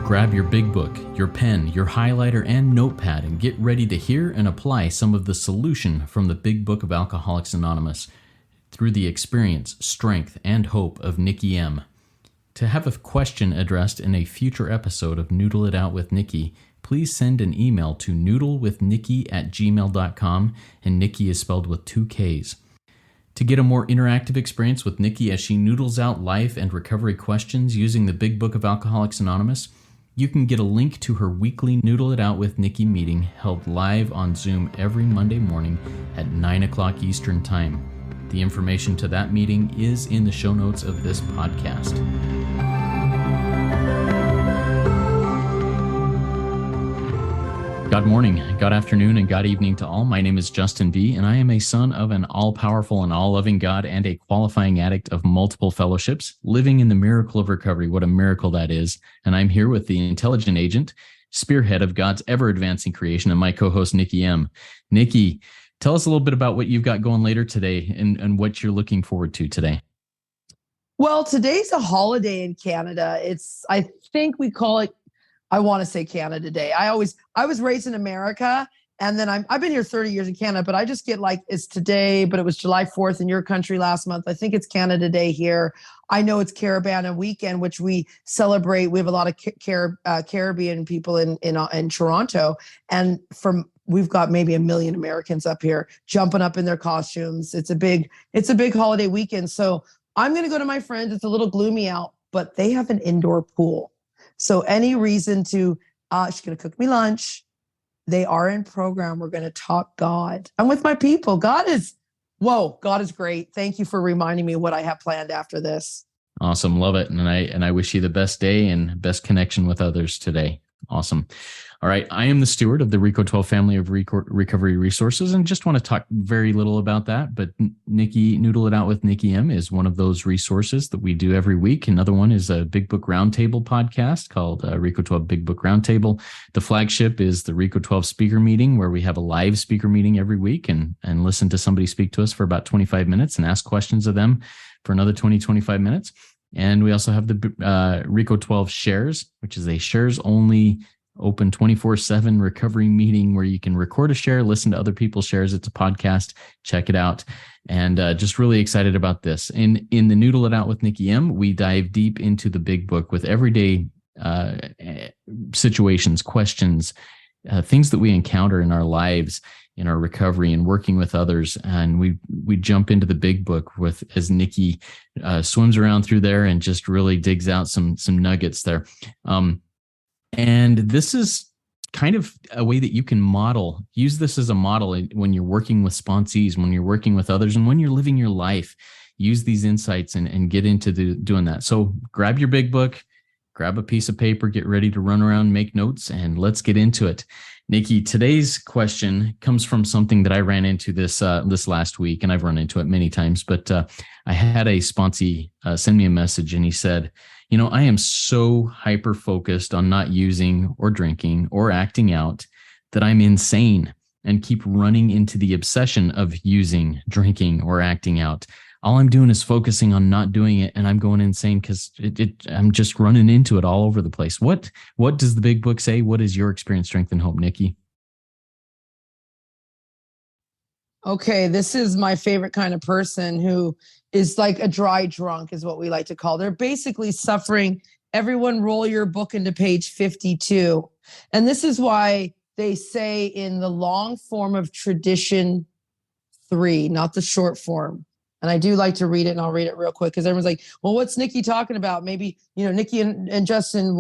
Grab your big book, your pen, your highlighter, and notepad and get ready to hear and apply some of the solution from the Big Book of Alcoholics Anonymous through the experience, strength, and hope of Nikki M. To have a question addressed in a future episode of Noodle It Out with Nikki, please send an email to noodlewithnikki@gmail.com, and Nikki is spelled with 2 Ks. To get a more interactive experience with Nikki as she noodles out life and recovery questions using the Big Book of Alcoholics Anonymous, you can get a link to her weekly Noodle It Out with Nikki meeting held live on Zoom every Monday morning at 9 o'clock Eastern Time. The information to that meeting is in the show notes of this podcast. God morning, God afternoon, and God evening to all. My name is Justin V, and I am a son of an all-powerful and all-loving God and a qualifying addict of multiple fellowships, living in the miracle of recovery. What a miracle that is. And I'm here with the intelligent agent, spearhead of God's ever-advancing creation, and my co-host, Nikki M. Nikki, tell us a little bit about what you've got going later today and what you're looking forward to today. Well, today's a holiday in Canada. I think we call it, I want to say Canada Day. I was raised in America, and then I've been here 30 years in Canada, but I just get like, it's today, but it was July 4th in your country last month. I think it's Canada Day here. I know it's Caribana weekend, which we celebrate. We have a lot of Caribbean people in Toronto, and we've got maybe 1 million Americans up here jumping up in their costumes. It's a big holiday weekend. So I'm going to go to my friends. It's a little gloomy out, but they have an indoor pool. So any reason to, she's going to cook me lunch. They are in program. We're going to talk God. I'm with my people. God is great. Thank you for reminding me what I have planned after this. Awesome. Love it. And I wish you the best day and best connection with others today. Awesome. All right. I am the steward of the RICO 12 family of recovery resources, and just want to talk very little about that. But Nikki, Noodle It Out with Nikki M is one of those resources that we do every week. Another one is a Big Book Roundtable podcast called RICO 12 Big Book Roundtable. The flagship is the RICO 12 speaker meeting, where we have a live speaker meeting every week and listen to somebody speak to us for about 25 minutes and ask questions of them for another 25 minutes. And we also have the RICO 12 Shares, which is a shares-only open 24/7 recovery meeting where you can record a share, listen to other people's shares. It's a podcast. Check it out. And just really excited about this. In the Noodle It Out with Nikki M, we dive deep into the big book with everyday situations, questions, things that we encounter in our lives, in our recovery and working with others. And we jump into the big book as Nikki swims around through there and just really digs out some nuggets there. And this is kind of a way that you can use this as a model when you're working with sponsees, when you're working with others, and when you're living your life. Use these insights and get into doing that. So grab your big book, grab a piece of paper, get ready to run around, make notes, and let's get into it. Nikki, today's question comes from something that I ran into this last week, and I've run into it many times, but I had a sponsee send me a message, and he said, I am so hyper-focused on not using or drinking or acting out that I'm insane and keep running into the obsession of using, drinking, or acting out. All I'm doing is focusing on not doing it, and I'm going insane because I'm just running into it all over the place. What does the big book say? What is your experience, strength, and hope, Nikki? Okay, this is my favorite kind of person who is like a dry drunk is what we like to call. They're basically suffering. Everyone roll your book into page 52. And this is why they say in the long form of tradition 3, not the short form. And I do like to read it, and I'll read it real quick because everyone's like, well, what's Nikki talking about? Maybe, Nikki and Justin,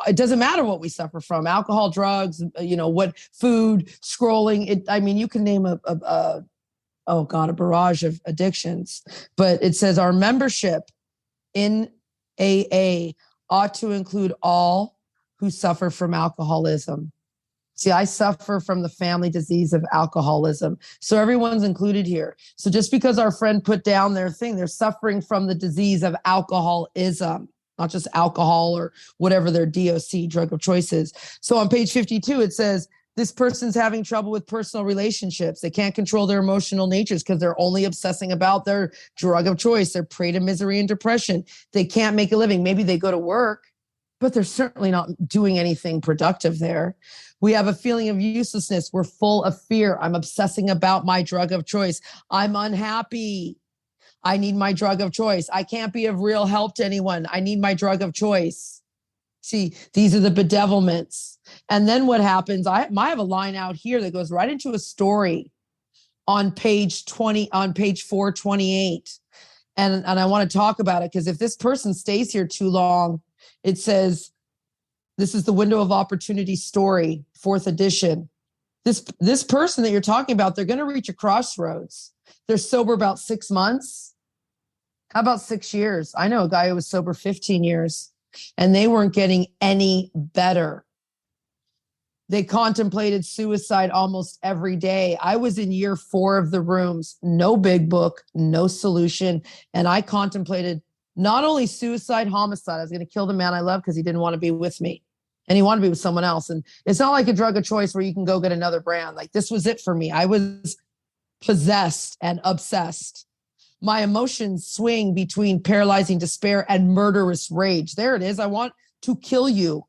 it doesn't matter what we suffer from. Alcohol, drugs, what food, scrolling. You can name a barrage of addictions. But it says our membership in AA ought to include all who suffer from alcoholism. See, I suffer from the family disease of alcoholism. So everyone's included here. So just because our friend put down their thing, they're suffering from the disease of alcoholism, not just alcohol or whatever their DOC, drug of choice is. So on page 52, it says, this person's having trouble with personal relationships. They can't control their emotional natures because they're only obsessing about their drug of choice. They're prey to misery and depression. They can't make a living. Maybe they go to work but they're certainly not doing anything productive there. We have a feeling of uselessness. We're full of fear. I'm obsessing about my drug of choice. I'm unhappy. I need my drug of choice. I can't be of real help to anyone. I need my drug of choice. See, these are the bedevilments. And then what happens? I have a line out here that goes right into a story on page 428. And I want to talk about it because if this person stays here too long, it says, this is the window of opportunity story, 4th edition. This person that you're talking about, they're going to reach a crossroads. They're sober about 6 months. How about 6 years? I know a guy who was sober 15 years and they weren't getting any better. They contemplated suicide almost every day. I was in year 4 of the rooms, no big book, no solution. And I contemplated not only suicide, homicide. I was going to kill the man I love because he didn't want to be with me and he wanted to be with someone else. And it's not like a drug of choice where you can go get another brand. Like this was it for me. I was possessed and obsessed. My emotions swing between paralyzing despair and murderous rage. There it is. I want to kill you.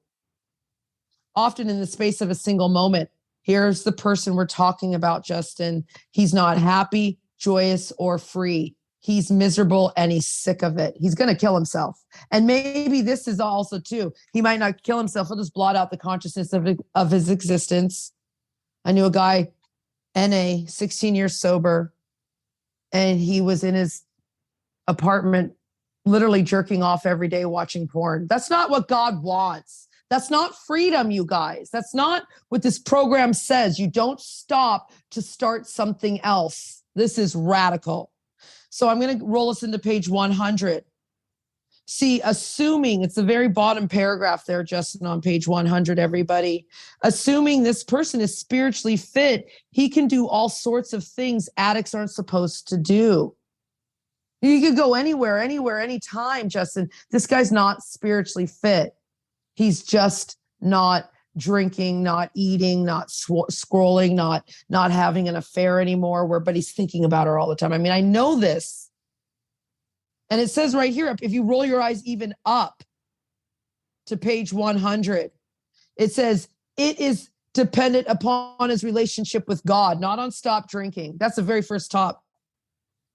Often in the space of a single moment. Here's the person we're talking about, Justin. He's not happy, joyous, or free. He's miserable and he's sick of it. He's going to kill himself. And maybe this is also too. He might not kill himself. He'll just blot out the consciousness of his existence. I knew a guy, NA, 16 years sober, and he was in his apartment, literally jerking off every day, watching porn. That's not what God wants. That's not freedom, you guys. That's not what this program says. You don't stop to start something else. This is radical. So I'm going to roll us into page 100. See, assuming, it's the very bottom paragraph there, Justin, on page 100, everybody. Assuming this person is spiritually fit, he can do all sorts of things addicts aren't supposed to do. You could go anywhere, anytime, Justin. This guy's not spiritually fit. He's just not drinking, not eating, not scrolling, not having an affair anymore, but he's thinking about her all the time. I mean, I know this. And it says right here, if you roll your eyes even up to page 100, it says, it is dependent upon his relationship with God, not on stop drinking. That's the very first top.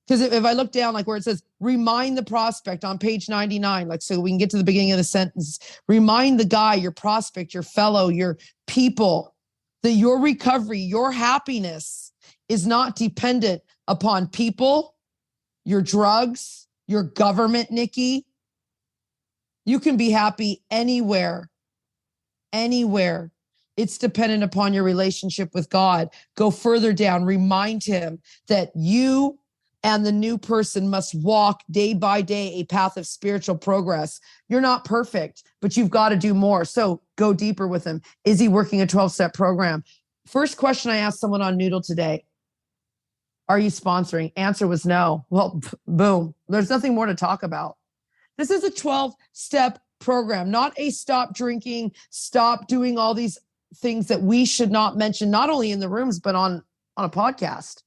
Because if I look down, like where it says, remind the prospect on page 99, like so we can get to the beginning of the sentence, remind the guy, your prospect, your fellow, your people, that your recovery, your happiness is not dependent upon people, your drugs, your government, Nikki. You can be happy anywhere. It's dependent upon your relationship with God. Go further down, remind him that you and the new person must walk day by day a path of spiritual progress. You're not perfect, but you've got to do more. So go deeper with him. Is he working a 12-step program? First question I asked someone on Noodle today, are you sponsoring? Answer was no. Well, boom. There's nothing more to talk about. This is a 12-step program, not a stop drinking, stop doing all these things that we should not mention, not only in the rooms, but on a podcast.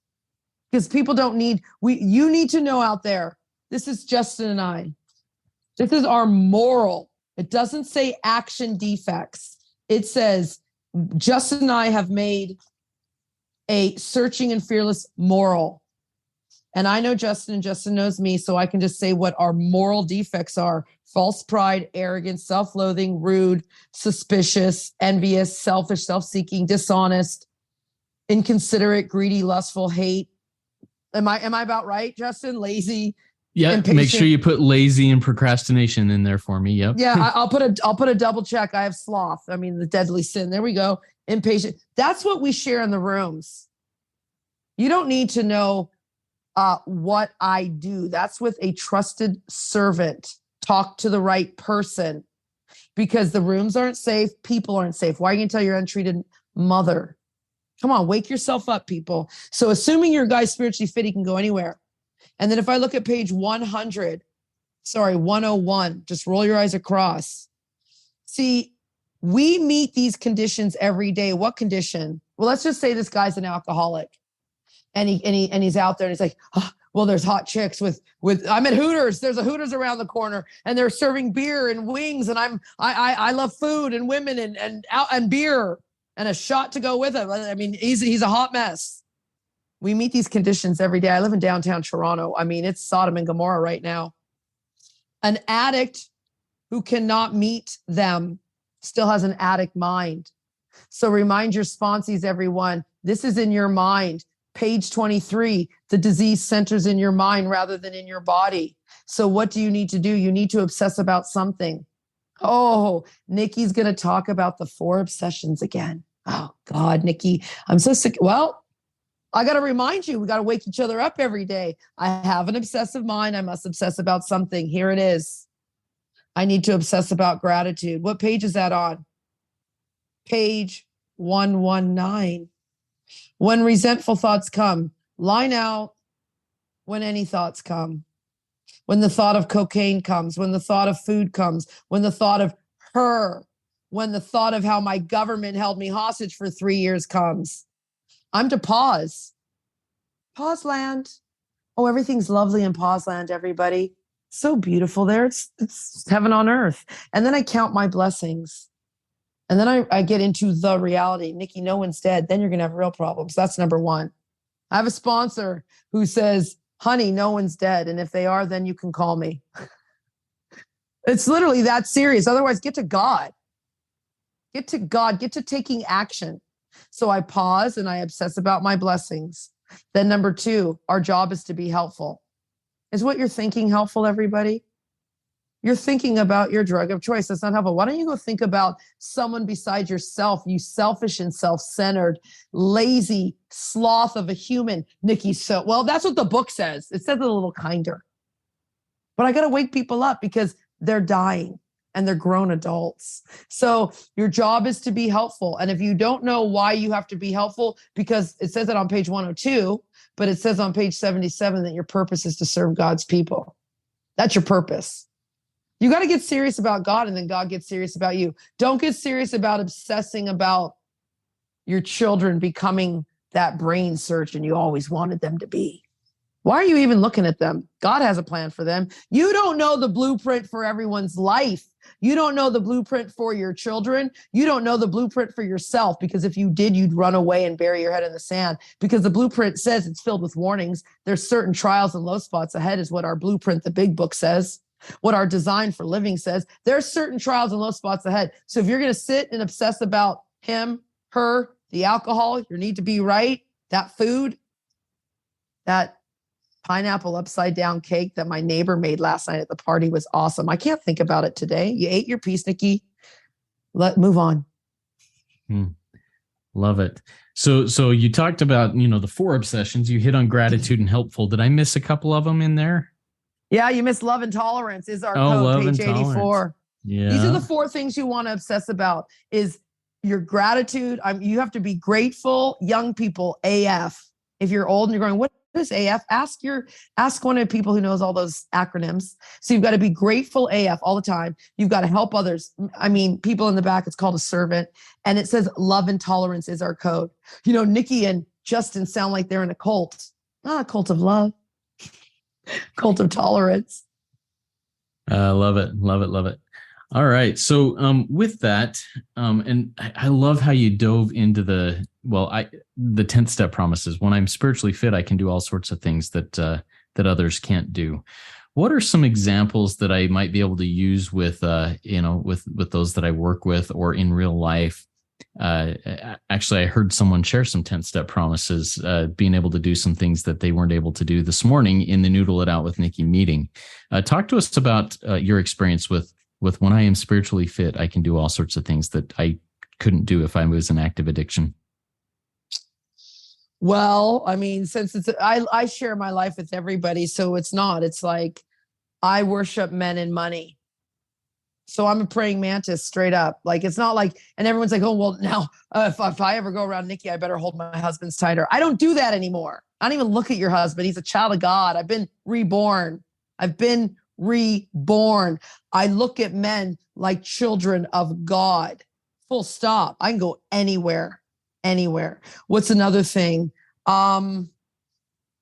Because people don't need, you need to know out there, this is Justin and I. This is our moral. It doesn't say action defects. It says, Justin and I have made a searching and fearless moral. And I know Justin and Justin knows me, so I can just say what our moral defects are. False pride, arrogance, self-loathing, rude, suspicious, envious, selfish, self-seeking, dishonest, inconsiderate, greedy, lustful, hate. Am I about right, Justin? Lazy. Yeah. impatient. Make sure you put lazy and procrastination in there for me. Yep. Yeah. I'll put a double check. I have sloth. I mean, the deadly sin. There we go. Impatient. That's what we share in the rooms. You don't need to know what I do. That's with a trusted servant. Talk to the right person because the rooms aren't safe. People aren't safe. Why are you going to tell your untreated mother? Come on, wake yourself up, people. So assuming your guy's spiritually fit, he can go anywhere. And then if I look at page 101, just roll your eyes across. See, we meet these conditions every day. What condition? Well, let's just say this guy's an alcoholic and he's out there and he's like, oh, Well, there's hot chicks with I'm at Hooters. There's a Hooters around the corner and they're serving beer and wings. And I love food and women and beer and a shot to go with it. I mean, he's a hot mess. We meet these conditions every day. I live in downtown Toronto. I mean, it's Sodom and Gomorrah right now. An addict who cannot meet them still has an addict mind. So remind your sponsees, everyone, this is in your mind. Page 23, the disease centers in your mind rather than in your body. So what do you need to do? You need to obsess about something. Oh, Nikki's going to talk about the 4 obsessions again. Oh God, Nikki, I'm so sick. Well, I got to remind you, we got to wake each other up every day. I have an obsessive mind. I must obsess about something. Here it is. I need to obsess about gratitude. What page is that on? Page 119. When resentful thoughts come, line out when any thoughts come. When the thought of cocaine comes, when the thought of food comes, when the thought of her, when the thought of how my government held me hostage for 3 years comes. I'm to pause. Pause land. Oh, everything's lovely in pause land, everybody. So beautiful there. It's heaven on earth. And then I count my blessings. And then I get into the reality. Nikki, no one's dead. Then you're going to have real problems. That's number 1. I have a sponsor who says, honey, no one's dead. And if they are, then you can call me. It's literally that serious. Otherwise, get to God. Get to God. Get to taking action. So I pause and I obsess about my blessings. Then number 2, our job is to be helpful. Is what you're thinking helpful, everybody? You're thinking about your drug of choice. That's not helpful. Why don't you go think about someone besides yourself, you selfish and self-centered, lazy sloth of a human, Nikki. So, well, that's what the book says. It says it a little kinder. But I got to wake people up because they're dying. And they're grown adults. So your job is to be helpful. And if you don't know why you have to be helpful, because it says it on page 102, but it says on page 77 that your purpose is to serve God's people. That's your purpose. You got to get serious about God and then God gets serious about you. Don't get serious about obsessing about your children becoming that brain surgeon you always wanted them to be. Why are you even looking at them? God has a plan for them. You don't know the blueprint for everyone's life. You don't know the blueprint for your children. You don't know the blueprint for yourself, because if you did, you'd run away and bury your head in the sand, because the blueprint says it's filled with warnings. There's certain trials and low spots ahead is what our blueprint, the big book, says, what our design for living says. There's certain trials and low spots ahead. So if you're going to sit and obsess about him, her, the alcohol, your need to be right, that food, that pineapple upside down cake that my neighbor made last night at the party was awesome. I can't think about it today. You ate your piece, Nikki. Move on. Love it. So you talked about, the 4 obsessions. You hit on gratitude and helpful. Did I miss a couple of them in there? Yeah, you missed love and tolerance is our code, page 84. Yeah. These are the 4 things you want to obsess about is your gratitude. You have to be grateful. Young people, AF. If you're old and you're going, what is AF? Ask one of the people who knows all those acronyms. So you've got to be grateful AF all the time. You've got to help others. I mean, people in the back, it's called a servant. And it says love and tolerance is our code. Nikki and Justin sound like they're in a cult. Not a cult of love. Cult of tolerance. Love it. Love it. Love it. All right. So with that, and I love how you dove into the 10th step promises. When I'm spiritually fit, I can do all sorts of things that others can't do. What are some examples that I might be able to use with those that I work with or in real life? Actually, I heard someone share some 10th step promises, being able to do some things that they weren't able to do this morning in the Noodle It Out with Nikki meeting. Talk to us about your experience with when I am spiritually fit, I can do all sorts of things that I couldn't do if I was in active addiction. Well, I mean, since I share my life with everybody, so it's like I worship men and money. So I'm a praying mantis straight up. Like, it's not like, and everyone's like, oh, well, now if I ever go around Nikki, I better hold my husband's tighter. I don't do that anymore. I don't even look at your husband. He's a child of God. I've been reborn. I look at men like children of God. Full stop. I can go anywhere. What's another thing?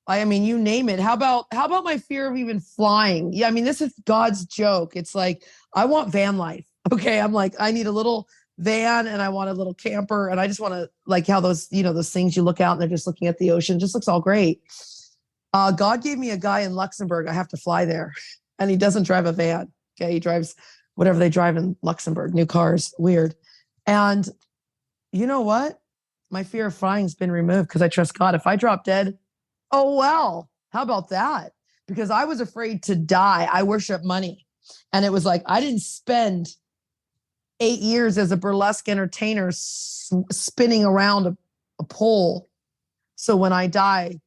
I mean, you name it. How about my fear of even flying? Yeah, I mean, this is God's joke. It's like, I want van life. Okay. I'm like, I need a little van and I want a little camper. And I just want to, like, how those, those things you look out and they're just looking at the ocean. Just looks all great. God gave me a guy in Luxembourg. I have to fly there. And he doesn't drive a van. Okay. He drives whatever they drive in Luxembourg, new cars. Weird. And you know what? My fear of flying has been removed because I trust God. If I drop dead, oh, well, how about that? Because I was afraid to die. I worship money. And it was like, I didn't spend 8 years as a burlesque entertainer spinning around a pole. So when I die,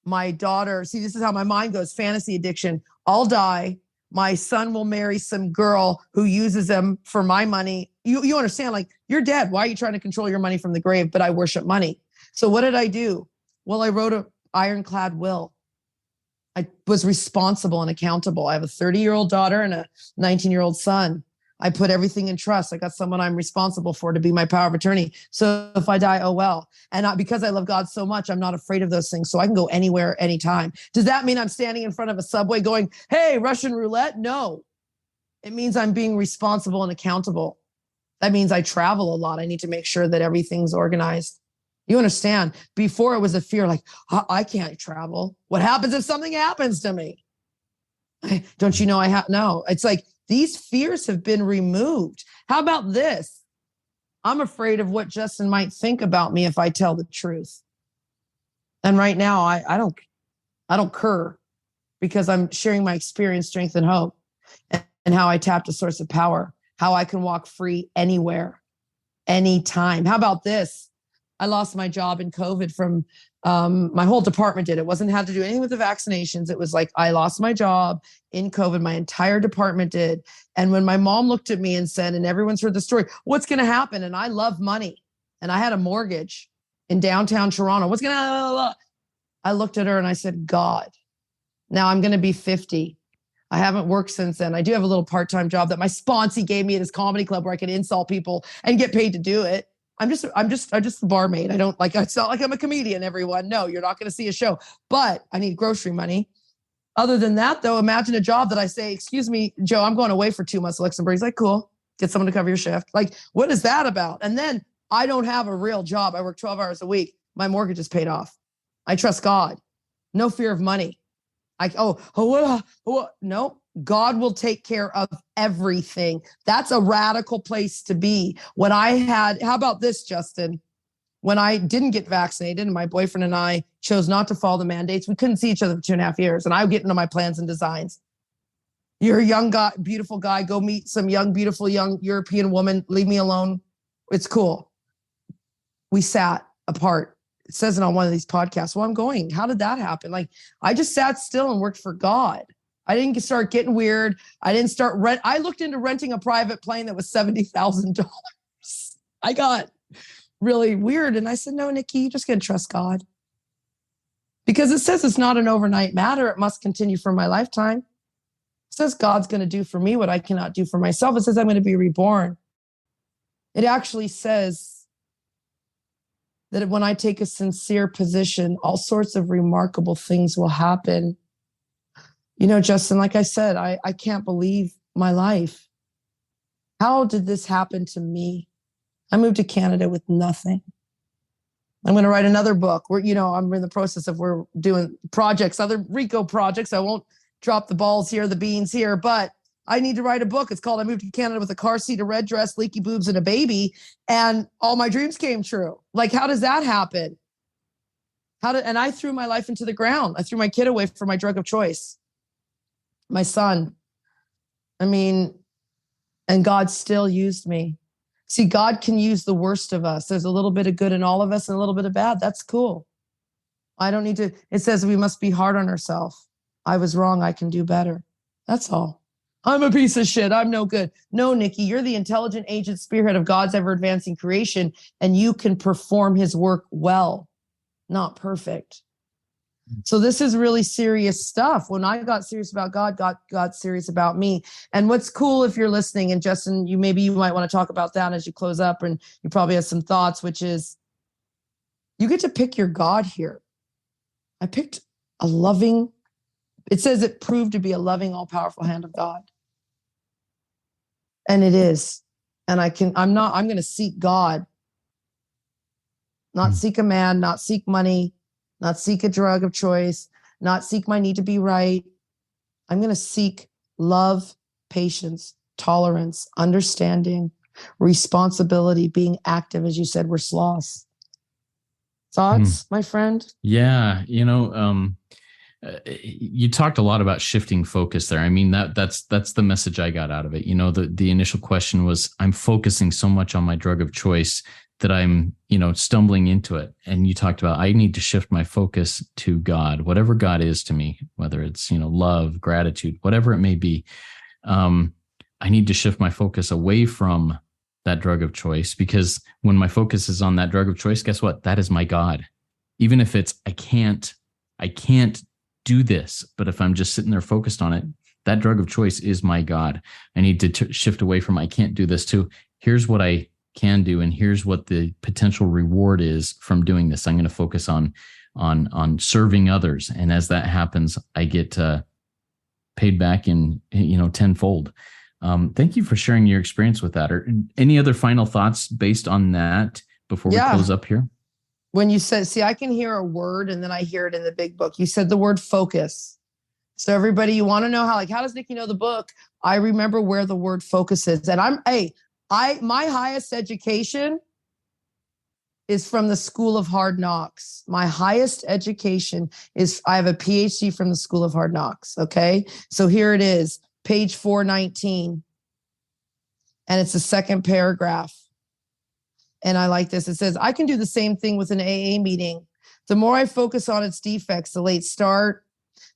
my daughter, see, this is how my mind goes, fantasy addiction. I'll die. My son will marry some girl who uses them for my money. You understand, like, you're dead. Why are you trying to control your money from the grave? But I worship money. So what did I do? Well, I wrote an ironclad will. I was responsible and accountable. I have a 30-year-old daughter and a 19-year-old son. I put everything in trust. I got someone I'm responsible for to be my power of attorney. So if I die, oh well. And because I love God so much, I'm not afraid of those things. So I can go anywhere, anytime. Does that mean I'm standing in front of a subway going, hey, Russian roulette? No. It means I'm being responsible and accountable. That means I travel a lot. I need to make sure that everything's organized. You understand? Before it was a fear, like, I can't travel. What happens if something happens to me? Don't you know I have? No, it's like, these fears have been removed. How about this? I'm afraid of what Justin might think about me if I tell the truth. And right now, I don't care, because I'm sharing my experience, strength, and hope, and how I tapped a source of power, how I can walk free anywhere, anytime. How about this? I lost my job in COVID from my whole department did. It wasn't had to do anything with the vaccinations. It was like, I lost my job in COVID. My entire department did. And when my mom looked at me and said, and everyone's heard the story, what's going to happen? And I love money. And I had a mortgage in downtown Toronto. What's going to, I looked at her and I said, God, now I'm going to be 50. I haven't worked since then. I do have a little part-time job that my sponsee gave me at his comedy club where I can insult people and get paid to do it. I'm just the barmaid. I don't like, it's not like I'm a comedian, everyone. No, you're not going to see a show, but I need grocery money. Other than that, though, imagine a job that I say, excuse me, Joe, I'm going away for 2 months to Luxembourg. He's like, cool. Get someone to cover your shift. Like, what is that about? And then I don't have a real job. I work 12 hours a week. My mortgage is paid off. I trust God. No fear of money. No, God will take care of everything. That's a radical place to be. How about this, Justin? When I didn't get vaccinated and my boyfriend and I chose not to follow the mandates, we couldn't see each other for 2.5 years. And I would get into my plans and designs. You're a young guy, beautiful guy. Go meet some young, beautiful, young European woman. Leave me alone. It's cool. We sat apart. It says it on one of these podcasts. Well, I'm going. How did that happen? Like, I just sat still and worked for God. I didn't start getting weird. I didn't start I looked into renting a private plane that was $70,000. I got really weird. And I said, no, Nikki, you just got to trust God. Because it says it's not an overnight matter. It must continue for my lifetime. It says God's going to do for me what I cannot do for myself. It says I'm going to be reborn. It actually says that when I take a sincere position, all sorts of remarkable things will happen. You know, Justin, like I said, I can't believe my life. How did this happen to me? I moved to Canada with nothing. I'm going to write another book. I'm in the process of, we're doing projects, other RICO projects. I won't drop the balls here, the beans here, but I need to write a book. It's called I Moved to Canada with a Car Seat, a Red Dress, Leaky Boobs, and a Baby. And all my dreams came true. Like, how does that happen? And I threw my life into the ground. I threw my kid away for my drug of choice. My son. And God still used me. See, God can use the worst of us. There's a little bit of good in all of us and a little bit of bad. That's cool. I don't need to. It says we must be hard on ourselves. I was wrong. I can do better. That's all. I'm a piece of shit. I'm no good. No, Nikki, you're the intelligent agent spearhead of God's ever-advancing creation, and you can perform his work well, not perfect. So this is really serious stuff. When I got serious about God, God got serious about me. And what's cool, if you're listening, and Justin, you might want to talk about that as you close up, and you probably have some thoughts, which is you get to pick your God here. I picked it says it proved to be a loving, all powerful hand of God. And it is. And I'm going to seek God, not seek a man, not seek money, not seek a drug of choice, not seek my need to be right. I'm going to seek love, patience, tolerance, understanding, responsibility, being active. As you said, we're sloths. Thoughts, my friend? Yeah. You talked a lot about shifting focus there. I mean, that's the message I got out of it. The initial question was, I'm focusing so much on my drug of choice that I'm, stumbling into it. And you talked about, I need to shift my focus to God, whatever God is to me, whether it's, love, gratitude, whatever it may be. I need to shift my focus away from that drug of choice, because when my focus is on that drug of choice, guess what? That is my God. Even if it's, I can't do this, but if I'm just sitting there focused on it, that drug of choice is my God. I need to shift away from, I can't do this, to here's what I can do. And here's what the potential reward is from doing this. I'm going to focus on serving others. And as that happens, I get paid back in, tenfold. Thank you for sharing your experience with that. Or any other final thoughts based on that before we close up here? When you said, I can hear a word and then I hear it in the big book. You said the word focus. So everybody, you want to know how does Nikki know the book? I remember where the word focus is. And my highest education is from the School of Hard Knocks. My highest education I have a PhD from the School of Hard Knocks. Okay. So here it is, page 419. And it's the second paragraph. And I like this. It says, I can do the same thing with an AA meeting. The more I focus on its defects, the late start,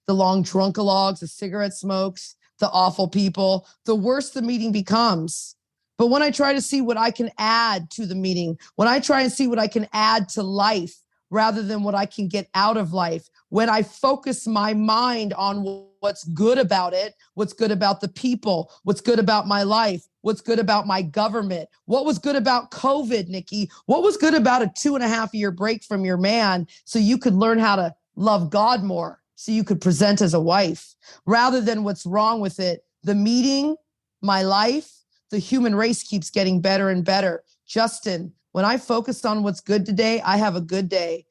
the long drunkalogs, the cigarette smokes, the awful people, the worse the meeting becomes. But when I try to see what I can add to the meeting, when I try and see what I can add to life rather than what I can get out of life, when I focus my mind on what's good about it, what's good about the people, what's good about my life, what's good about my government, what was good about COVID, Nikki, what was good about a 2.5-year break from your man so you could learn how to love God more, so you could present as a wife, rather than what's wrong with it. The meeting, my life, the human race keeps getting better and better. Justin, when I focus on what's good today, I have a good day.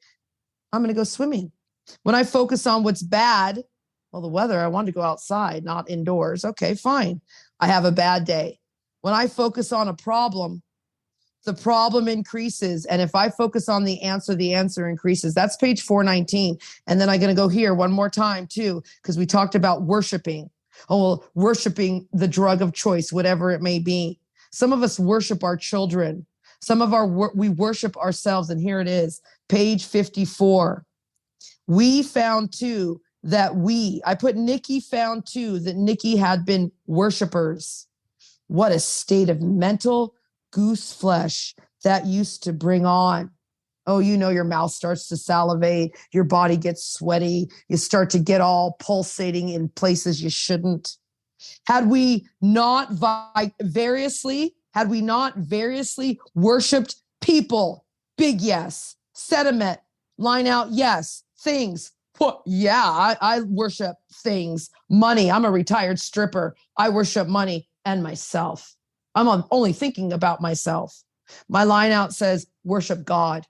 I'm going to go swimming. When I focus on what's bad, well, the weather, I want to go outside, not indoors. Okay, fine. I have a bad day. When I focus on a problem, the problem increases. And if I focus on the answer increases. That's page 419. And then I'm going to go here one more time too, because we talked about worshiping. Oh, well, worshiping the drug of choice, whatever it may be. Some of us worship our children. We worship ourselves. And here it is, page 54. We found too that Nikki found too that Nikki had been worshipers. What a state of mental goose flesh that used to bring on. Oh, your mouth starts to salivate. Your body gets sweaty. You start to get all pulsating in places you shouldn't. Had we not variously worshiped people, big yes, sediment, line out yes, things. I worship things. Money. I'm a retired stripper. I worship money and myself. I'm only thinking about myself. My line out says, worship God.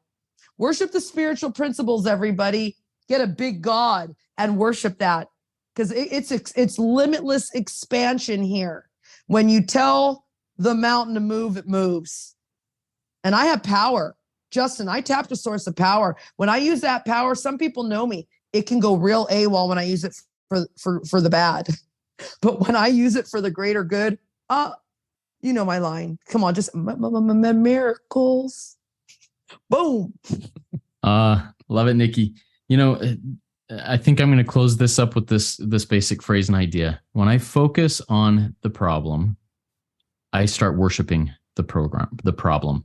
Worship the spiritual principles, everybody. Get a big God and worship that, because it's limitless expansion here. When you tell the mountain to move, it moves. And I have power. Justin, I tapped a source of power. When I use that power, some people know me. It can go real AWOL when I use it for the bad. But when I use it for the greater good, you know my line. Come on, just miracles. Boom. Love it, Nikki. I think I'm going to close this up with this basic phrase and idea. When I focus on the problem, I start worshiping the problem.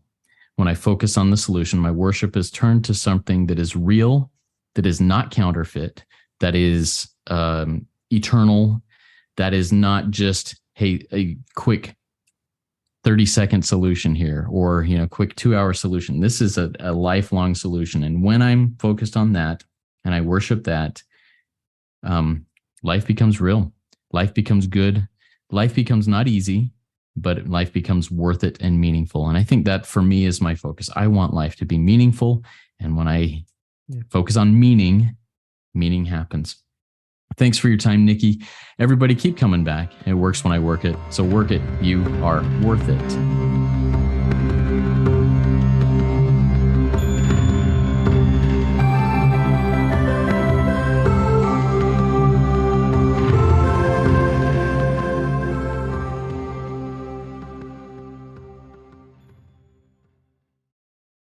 When I focus on the solution, my worship is turned to something that is real, that is not counterfeit, that is eternal, that is not just, hey, a quick 30-second solution here, or quick 2-hour solution. This is a lifelong solution. And when I'm focused on that and I worship that, life becomes real. Life becomes good. Life becomes not easy, but life becomes worth it and meaningful. And I think that for me is my focus. I want life to be meaningful. And when I focus on meaning happens. Thanks for your time, Nikki. Everybody keep coming back. It works when I work it. So work it. You are worth it.